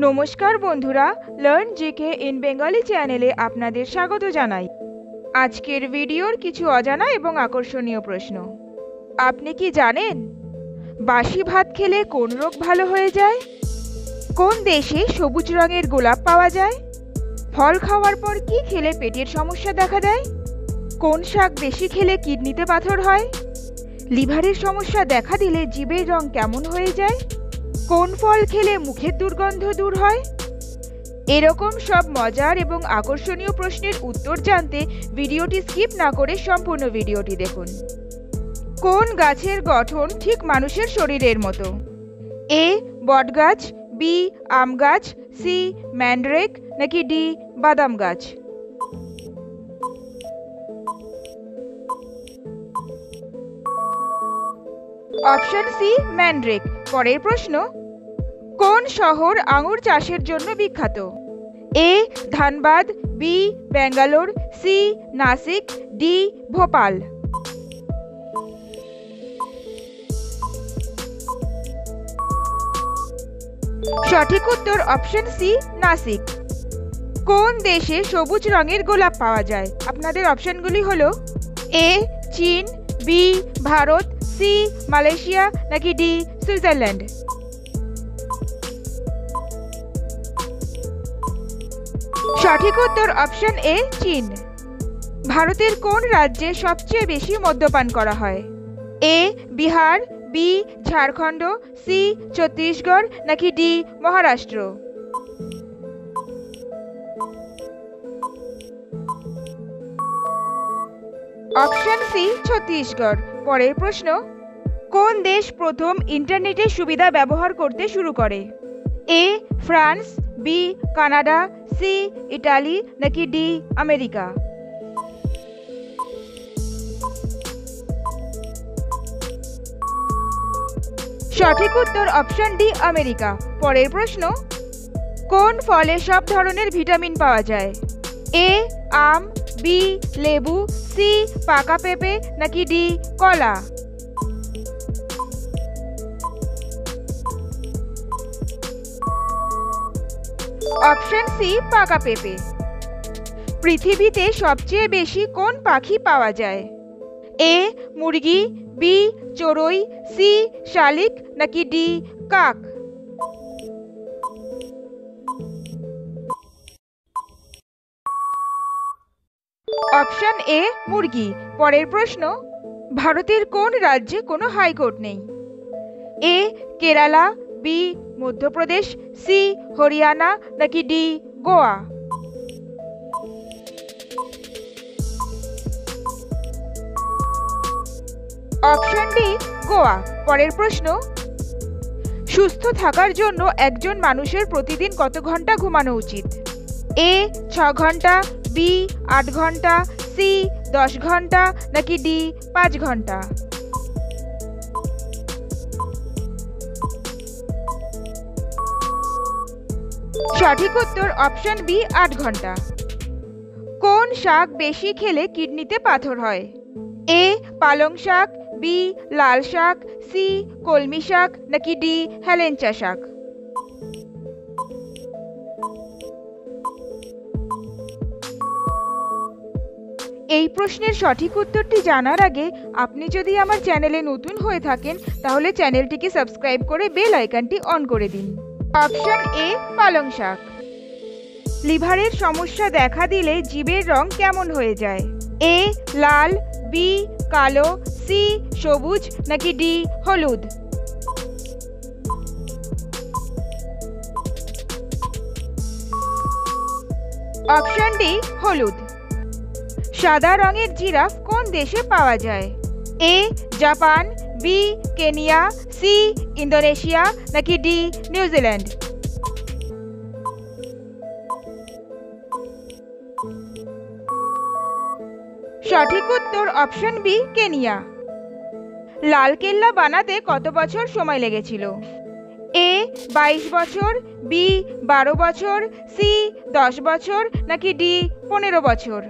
নমস্কার বন্ধুরা, learn GK in Bengali চ্যানেলে আপনাদের স্বাগত জানাই। আজকের ভিডিওর কিছু অজানা এবং আকর্ষণীয় প্রশ্ন। আপনি কি জানেন বাসি ভাত খেলে কোন রোগ ভালো হয়ে যায়? কোন দেশে সবুজ রঙের গোলাপ পাওয়া যায়? ফল খাওয়ার পর কি খেলে পেটের সমস্যা দেখা দেয়? কোন শাক বেশি খেলে কিডনিতে পাথর হয়? লিভারের সমস্যা দেখা দিলে জিভের রং কেমন হয়ে যায়? কোন ফল খেলে মুখের দুর্গন্ধ দূর হয়? এরকম সব মজার এবং আকর্ষণীয় প্রশ্নের উত্তর জানতে ভিডিওটি স্কিপ না করে সম্পূর্ণ ভিডিওটি দেখুন। কোন গাছের গঠন ঠিক মানুষের শরীরের মতো? এ বটগাছ, বি আম গাছ, সি ম্যান্ড্রেক, নাকি ডি বাদাম গাছ? Option C mandrake. পরের প্রশ্ন, কোন শহর আঙুর চাষের জন্য বিখ্যাত? A Dhanbad, B Bangalore, C Nashik, D Bhopal? সঠিক উত্তর অপশন সি নাসিক। কোন দেশে সবুজ রঙের গোলাপ পাওয়া যায়? আপনাদের অপশনগুলি হলো এ চীন, বি ভারত, সি মালয়েশিয়া, নাকি ডি সুইজারল্যান্ড? সঠিক উত্তর অপশন এ চীন। ভারতের কোন রাজ্যে সবচেয়ে বেশি মদ্যপান করা হয়? A Bihar, B Jharkhand, C Chhattisgarh, নাকি D Maharashtra? Option C Chhattisgarh. পরের প্রশ্ন, কোন দেশ প্রথম ইন্টারনেটের সুবিধা ব্যবহার করতে শুরু করে? A France, B Canada, C Italy, নাকি ডি আমেরিকা? সঠিক উত্তর অপশন ডি আমেরিকা। পরের প্রশ্ন, কোন ফলে সব ধরনের ভিটামিন পাওয়া যায়? এ আম, বি লেবু, সি পাকা পেঁপে, নাকি ডি কলা? অপশন সি পাকা পেঁপে। পৃথিবীতে সবচেয়ে বেশি কোন পাখি পাওয়া যায়? এ মুরগি, বি চড়ুই, সি শালিক, নাকি ডি কাক? অপশন এ মুরগি। পরের প্রশ্ন, ভারতের কোন রাজ্যে কোনো হাইকোর্ট নেই? এ কেরালা, বি মধ্যপ্রদেশ, সি হরিয়ানা, নাকি D Goa? Option D Goa. পরের প্রশ্ন, সুস্থ থাকার জন্য একজন মানুষের প্রতিদিন কত ঘন্টা ঘুমানো উচিত? এ 6 ঘন্টা, বি 8 ঘন্টা, সি 10 ঘন্টা, নাকি ডি 5 ঘন্টা? সঠিক উত্তর অপশন বি 8 ঘন্টা। কোন শাক বেশি খেলে কিডনিতে পাথর হয়? এ পালং শাক, বি লাল শাক, সি কলমি শাক, নাকি ডি হেলেঞ্চা শাক? এই প্রশ্নের সঠিক উত্তরটি জানার আগে আপনি যদি আমার চ্যানেলে নতুন হয়ে থাকেন তাহলে চ্যানেলটিকে সাবস্ক্রাইব করে বেল আইকনটি অন করে দিন। অপশন এ পালং শাক। লিভারের সমস্যা দেখা দিলে জিভের রং কেমন হয়ে যায়? এ লাল, বি কালো, সি সবুজ, নাকি ডি হলুদ? অপশন ডি হলুদ। সাদা রঙের জিরাফ কোন দেশে পাওয়া যায়? A Japan, B Kenya, C Indonesia, নাকি ডি নিউজিল্যান্ড? সঠিক উত্তর অপশন বি কেনিয়া। লালকেল্লা বানাতে কত বছর সময় লেগেছিল? এ 22 বছর, বি 12 বছর, সি 10 বছর, নাকি ডি 15 বছর?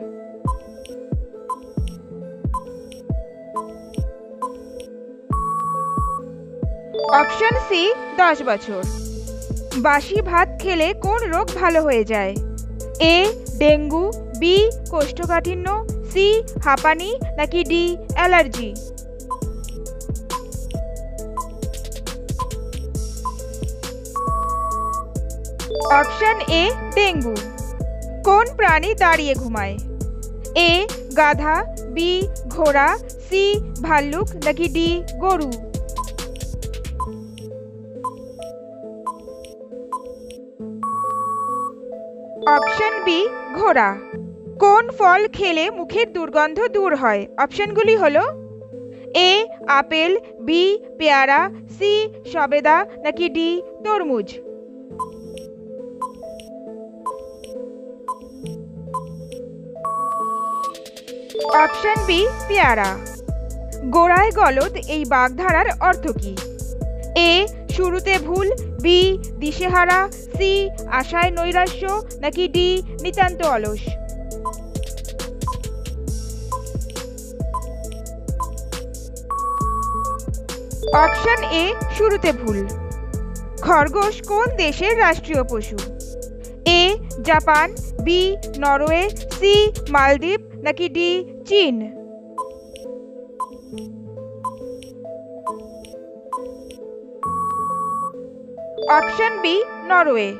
অপশন সি 10 বছর। বাসি ভাত খেলে কোন রোগ ভালো হয়ে যায়? এ ডেঙ্গু, বি কোষ্ঠকাঠিন্য, সি হাঁপানি নাকি D allergy? Option A dengue. কোন প্রাণী দাঁড়িয়ে ঘুমায়? এ গাধা, বি ঘোড়া, সি ভাল্লুক নাকি ডি গরু? অপশন বি ঘোড়া। কোন ফল খেলে মুখের দুর্গন্ধ দূর হয়? অপশনগুলি হলো এ আপেল, বি পেয়ারা, সি সবেদা নাকি ডি তরমুজ? অপশন বি পেয়ারা। গোড়ায় গলদ এই বাগধারার অর্থ কি? এ শুরুতে ভুল, বি দিশেহারা, সি আশায় নৈরাশ্য নাকি ডি নিতান্ত অলস? অপশন এ শুরুতে ভুল। খরগোশ কোন দেশের রাষ্ট্রীয় পশু? A Japan, B Norway, C Maldives নাকি ডি চীন? Option B Norway.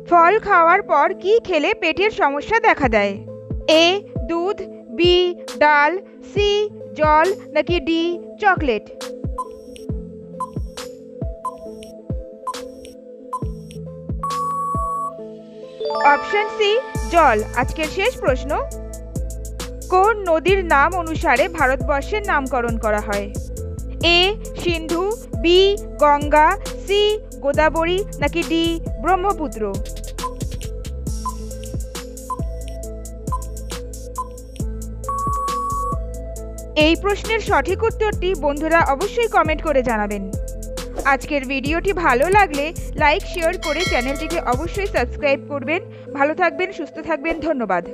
ফল খাওয়ার পর কি খেলে পেটের সমস্যা দেখা দেয়? এ দুধ, বি ডাল, সি জল নাকি ডি চকলেট? অপশন সি জল। আজকের শেষ প্রশ্ন, কোন নদীর নাম অনুসারে ভারতবর্ষের নামকরণ করা হয়? এ সিন্ধু, বি গঙ্গা, সি গোদাবরী নাকি ডি ব্রহ্মপুত্র? এই প্রশ্নের সঠিক উত্তরটি বন্ধুরা অবশ্যই কমেন্ট করে জানাবেন। আজকের ভিডিওটি ভালো লাগলে লাইক শেয়ার করে চ্যানেলটিকে অবশ্যই সাবস্ক্রাইব করবেন। ভালো থাকবেন, সুস্থ থাকবেন, ধন্যবাদ।